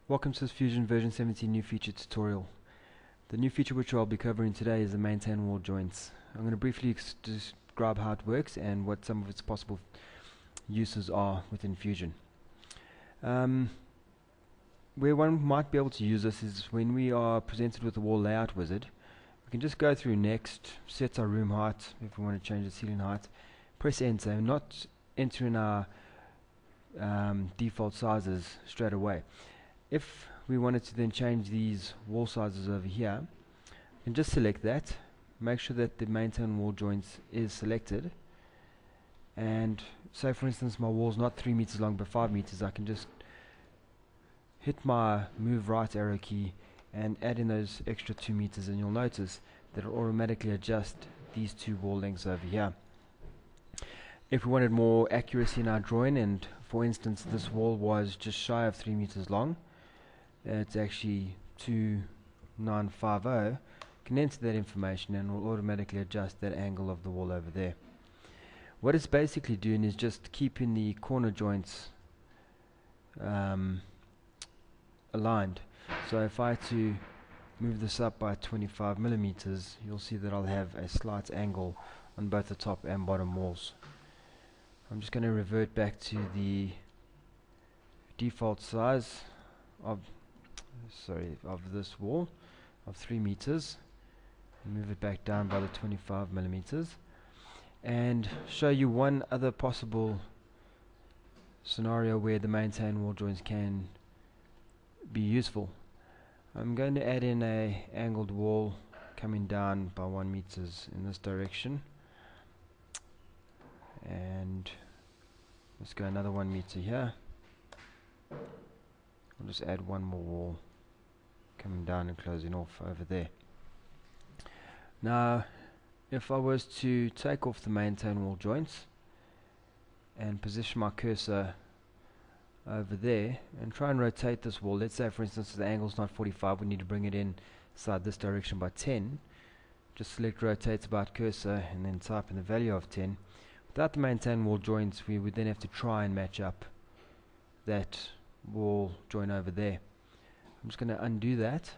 Welcome to this Fusion version 17 new feature tutorial. The new feature which I'll be covering today is the maintain wall joints. I'm going to briefly describe how it works and what some of its possible uses are within Fusion. Where one might be able to use this is when we are presented with the wall layout wizard. We can just go through next, set our room height if we want to change the ceiling height, press enter, not entering our default sizes straight away. If we wanted to then change these wall sizes over here, we can just select that, make sure that the maintain wall joints is selected, and say for instance my wall is not 3 meters long but 5 meters, I can just hit my move right arrow key and add in those extra 2 meters, and you'll notice that it will automatically adjust these two wall lengths over here. If we wanted more accuracy in our drawing, and for instance this wall was just shy of 3 meters long, it's actually 2950, can enter that information and will automatically adjust that angle of the wall over there. What it's basically doing is just keeping the corner joints aligned. So if I had to move this up by 25 millimeters, you'll see that I'll have a slight angle on both the top and bottom walls. I'm just going to revert back to the default size of this wall of 3 meters, move it back down by the 25 millimeters, and show you one other possible scenario where the maintain wall joints can be useful. I'm going to add in a angled wall coming down by 1 meters in this direction, and let's go another 1 meter here. We'll just add one more wall coming down and closing off over there. Now if I was to take off the maintain wall joints and position my cursor over there and try and rotate this wall, let's say for instance the angle is not 45, we need to bring it inside this direction by 10, just select rotate about cursor and then type in the value of 10. Without the maintain wall joints, we would then have to try and match up that wall joint over there. I'm just going to undo that,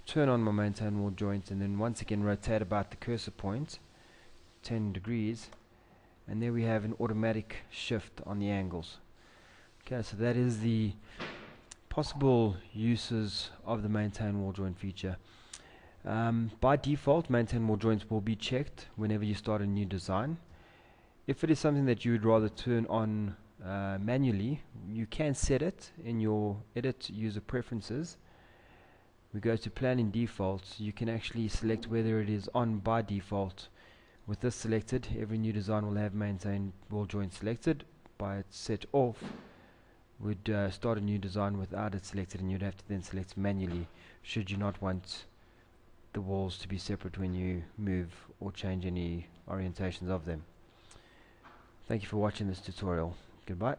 turn on my maintain wall joint, and then once again rotate about the cursor point 10 degrees, and there we have an automatic shift on the angles. Okay, so that is the possible uses of the maintain wall joint feature. By default, maintain wall joints will be checked whenever you start a new design. If it is something that you would rather turn on manually, you can set it in your edit user preferences. We go to planning defaults. You can actually select whether it is on by default. With this selected, every new design will have maintain wall joint selected. By it set off, would start a new design without it selected, and you'd have to then select manually should you not want the walls to be separate when you move or change any orientations of them. Thank you for watching this tutorial. Goodbye.